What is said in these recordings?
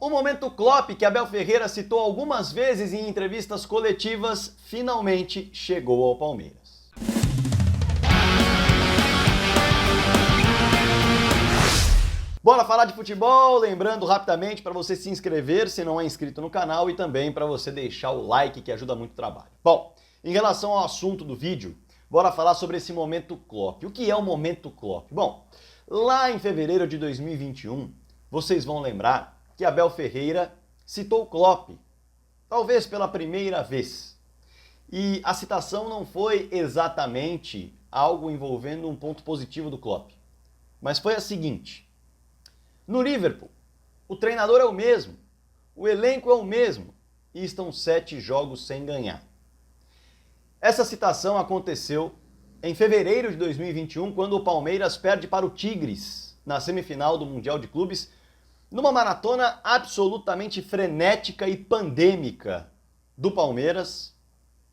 O momento Klopp, que Abel Ferreira citou algumas vezes em entrevistas coletivas, finalmente chegou ao Palmeiras. Bora falar de futebol, lembrando rapidamente para você se inscrever se não é inscrito no canal e também para você deixar o like que ajuda muito o trabalho. Bom, em relação ao assunto do vídeo, bora falar sobre esse momento Klopp. O que é o momento Klopp? Bom, lá em fevereiro de 2021, vocês vão lembrar que Abel Ferreira citou Klopp, talvez pela primeira vez. E a citação não foi exatamente algo envolvendo um ponto positivo do Klopp, mas foi a seguinte: no Liverpool, o treinador é o mesmo, o elenco é o mesmo e estão 7 jogos sem ganhar. Essa citação aconteceu em fevereiro de 2021, quando o Palmeiras perde para o Tigres na semifinal do Mundial de Clubes, numa maratona absolutamente frenética e pandêmica do Palmeiras,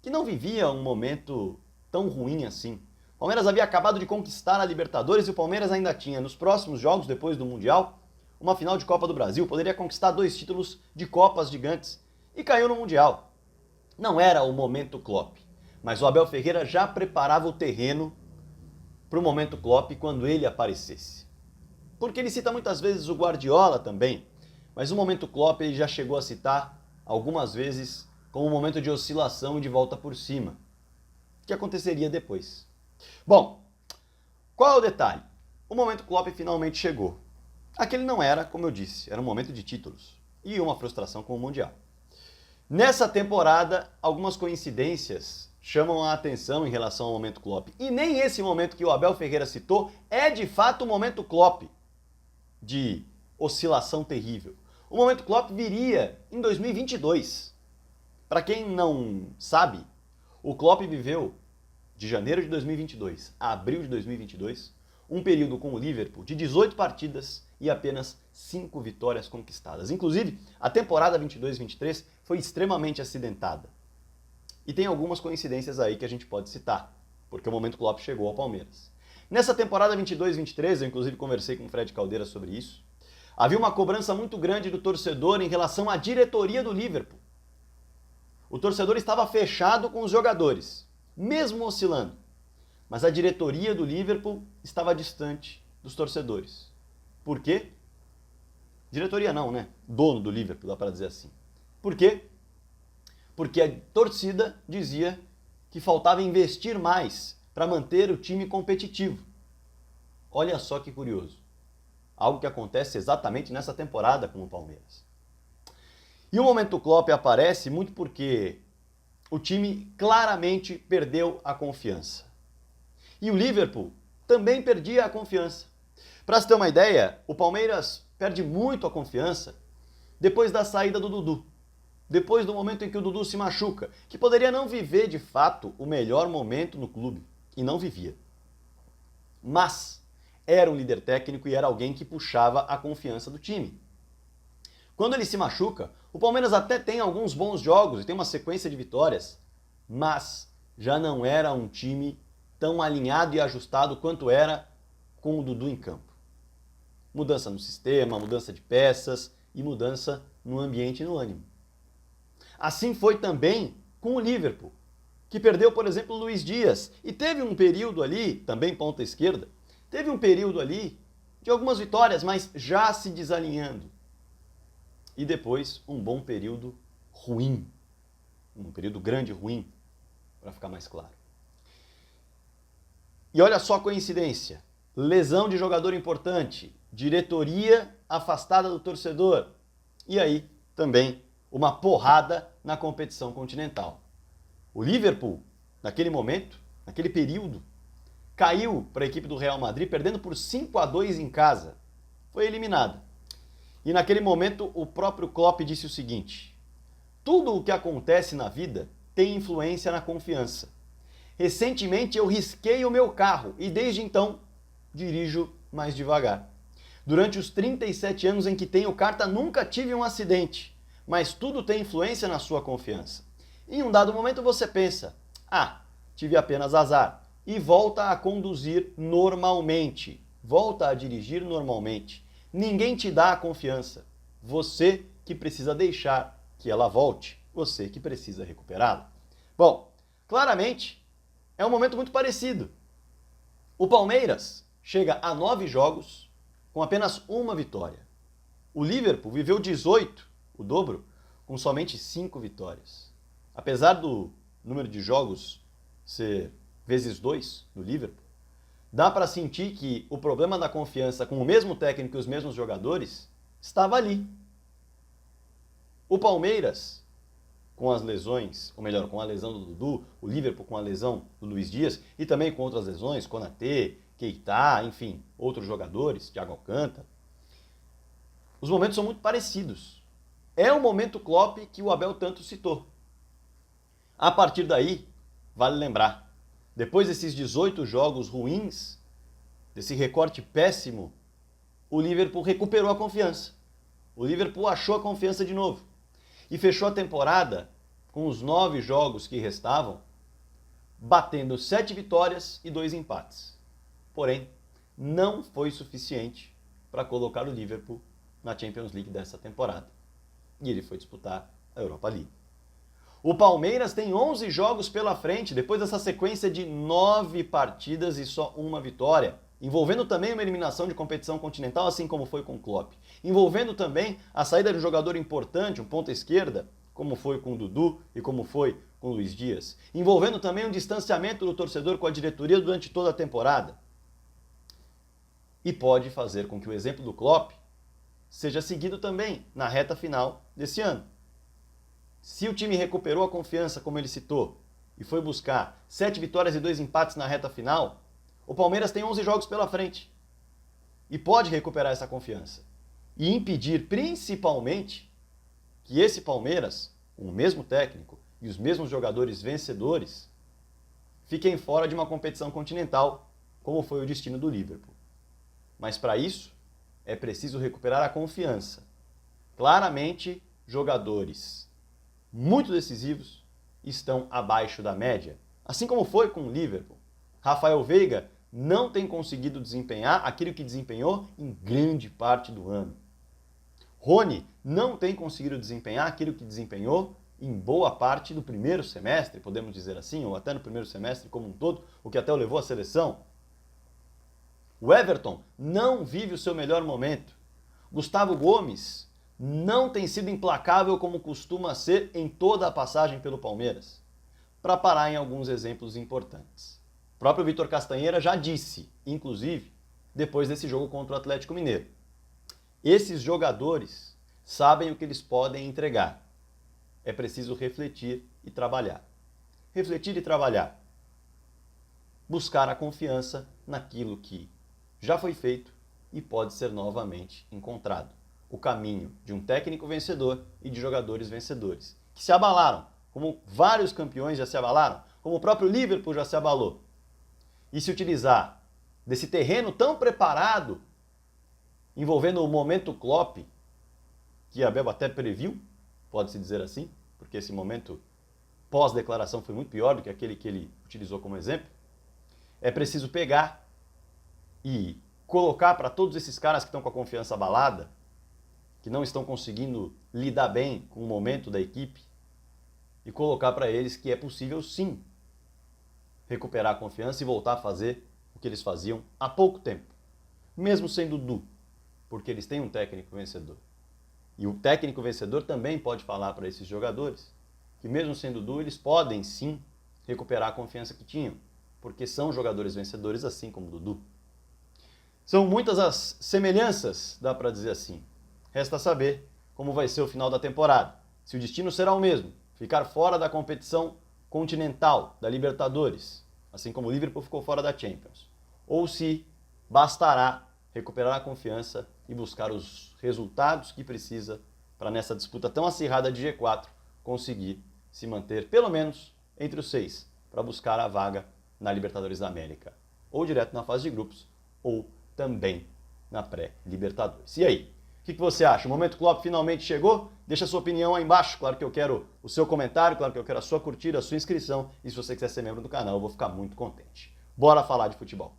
que não vivia um momento tão ruim assim. O Palmeiras havia acabado de conquistar a Libertadores e o Palmeiras ainda tinha, nos próximos jogos, depois do Mundial, uma final de Copa do Brasil, poderia conquistar 2 títulos de Copas gigantes e caiu no Mundial. Não era o momento Klopp, mas o Abel Ferreira já preparava o terreno para o momento Klopp quando ele aparecesse. Porque ele cita muitas vezes o Guardiola também, mas o momento Klopp ele já chegou a citar algumas vezes como um momento de oscilação e de volta por cima, que aconteceria depois. Bom, qual é o detalhe? O momento Klopp finalmente chegou. Aquele não era, como eu disse, era um momento de títulos e uma frustração com o Mundial. Nessa temporada, algumas coincidências chamam a atenção em relação ao momento Klopp. E nem esse momento que o Abel Ferreira citou é de fato o momento Klopp de oscilação terrível. O momento Klopp viria em 2022. Para quem não sabe, o Klopp viveu de janeiro de 2022 a abril de 2022 um período com o Liverpool de 18 partidas e apenas 5 vitórias conquistadas. Inclusive, a temporada 22-23 foi extremamente acidentada. E tem algumas coincidências aí que a gente pode citar, porque o momento Klopp chegou ao Palmeiras. Nessa temporada 22-23, eu inclusive conversei com o Fred Caldeira sobre isso, havia uma cobrança muito grande do torcedor em relação à diretoria do Liverpool. O torcedor estava fechado com os jogadores, mesmo oscilando, mas a diretoria do Liverpool estava distante dos torcedores. Por quê? Diretoria não, né? Dono do Liverpool, dá para dizer assim. Por quê? Porque a torcida dizia que faltava investir mais para manter o time competitivo. Olha só que curioso. Algo que acontece exatamente nessa temporada com o Palmeiras. E o momento Klopp aparece muito porque o time claramente perdeu a confiança. E o Liverpool também perdia a confiança. Para se ter uma ideia, o Palmeiras perde muito a confiança depois da saída do Dudu. Depois do momento em que o Dudu se machuca, que poderia não viver de fato o melhor momento no clube. E não vivia. Mas era um líder técnico e era alguém que puxava a confiança do time. Quando ele se machuca, o Palmeiras até tem alguns bons jogos e tem uma sequência de vitórias, mas já não era um time tão alinhado e ajustado quanto era com o Dudu em campo. Mudança no sistema, mudança de peças e mudança no ambiente e no ânimo. Assim foi também com o Liverpool, que perdeu, por exemplo, o Luiz Dias. E teve um período ali, também ponta esquerda, teve um período ali de algumas vitórias, mas já se desalinhando. E depois um bom período ruim. Um período grande ruim, para ficar mais claro. E olha só a coincidência. Lesão de jogador importante, diretoria afastada do torcedor. E aí também uma porrada na competição continental. O Liverpool, naquele momento, naquele período, caiu para a equipe do Real Madrid, perdendo por 5-2 em casa. Foi eliminada. E naquele momento o próprio Klopp disse o seguinte: tudo o que acontece na vida tem influência na confiança. Recentemente eu risquei o meu carro e desde então dirijo mais devagar. Durante os 37 anos em que tenho carta nunca tive um acidente, mas tudo tem influência na sua confiança. Em um dado momento você pensa, tive apenas azar, e volta a conduzir normalmente, volta a dirigir normalmente. Ninguém te dá a confiança, você que precisa deixar que ela volte, você que precisa recuperá-la. Bom, claramente é um momento muito parecido. O Palmeiras chega a 9 jogos com apenas uma vitória. O Liverpool viveu 18, o dobro, com somente 5 vitórias. Apesar do número de jogos ser vezes 2 do Liverpool, dá para sentir que o problema da confiança com o mesmo técnico e os mesmos jogadores estava ali. O Palmeiras, com as lesões, ou melhor, com a lesão do Dudu, o Liverpool com a lesão do Luiz Dias e também com outras lesões, Konaté, Keita, enfim, outros jogadores, Thiago Alcântara. Os momentos são muito parecidos. É o momento Klopp que o Abel tanto citou. A partir daí, vale lembrar, depois desses 18 jogos ruins, desse recorte péssimo, o Liverpool recuperou a confiança. O Liverpool achou a confiança de novo. E fechou a temporada com os 9 jogos que restavam, batendo 7 vitórias e 2 empates. Porém, não foi suficiente para colocar o Liverpool na Champions League dessa temporada. E ele foi disputar a Europa League. O Palmeiras tem 11 jogos pela frente, depois dessa sequência de 9 partidas e só uma vitória, envolvendo também uma eliminação de competição continental, assim como foi com o Klopp. Envolvendo também a saída de um jogador importante, um ponta esquerda, como foi com o Dudu e como foi com o Luiz Dias. Envolvendo também um distanciamento do torcedor com a diretoria durante toda a temporada. E pode fazer com que o exemplo do Klopp seja seguido também na reta final desse ano. Se o time recuperou a confiança, como ele citou, e foi buscar 7 vitórias e 2 empates na reta final, o Palmeiras tem 11 jogos pela frente. E pode recuperar essa confiança. E impedir, principalmente, que esse Palmeiras, com o mesmo técnico e os mesmos jogadores vencedores, fiquem fora de uma competição continental, como foi o destino do Liverpool. Mas para isso, é preciso recuperar a confiança. Claramente, jogadores muito decisivos estão abaixo da média. Assim como foi com o Liverpool. Rafael Veiga não tem conseguido desempenhar aquilo que desempenhou em grande parte do ano. Rony não tem conseguido desempenhar aquilo que desempenhou em boa parte do primeiro semestre, podemos dizer assim, ou até no primeiro semestre como um todo, o que até o levou à seleção. O Everton não vive o seu melhor momento. Gustavo Gomes não tem sido implacável como costuma ser em toda a passagem pelo Palmeiras. Para parar em alguns exemplos importantes. O próprio Vitor Castanheira já disse, inclusive, depois desse jogo contra o Atlético Mineiro. Esses jogadores sabem o que eles podem entregar. É preciso refletir e trabalhar. Refletir e trabalhar. Buscar a confiança naquilo que já foi feito e pode ser novamente encontrado. O caminho de um técnico vencedor e de jogadores vencedores, que se abalaram, como vários campeões já se abalaram, como o próprio Liverpool já se abalou. E se utilizar desse terreno tão preparado, envolvendo o momento Klopp, que Abel até previu, pode-se dizer assim, porque esse momento pós-declaração foi muito pior do que aquele que ele utilizou como exemplo, é preciso pegar e colocar para todos esses caras que estão com a confiança abalada, que não estão conseguindo lidar bem com o momento da equipe, e colocar para eles que é possível sim recuperar a confiança e voltar a fazer o que eles faziam há pouco tempo, mesmo sem Dudu, porque eles têm um técnico vencedor. E o técnico vencedor também pode falar para esses jogadores que mesmo sem Dudu eles podem sim recuperar a confiança que tinham, porque são jogadores vencedores assim como Dudu. São muitas as semelhanças, dá para dizer assim. Resta saber como vai ser o final da temporada. Se o destino será o mesmo, ficar fora da competição continental, da Libertadores, assim como o Liverpool ficou fora da Champions. Ou se bastará recuperar a confiança e buscar os resultados que precisa para nessa disputa tão acirrada de G4 conseguir se manter pelo menos entre os 6 para buscar a vaga na Libertadores da América. Ou direto na fase de grupos, ou também na pré-Libertadores. E aí? O que você acha? O momento Klopp finalmente chegou? Deixa a sua opinião aí embaixo. Claro que eu quero o seu comentário, claro que eu quero a sua curtida, a sua inscrição. E se você quiser ser membro do canal, eu vou ficar muito contente. Bora falar de futebol.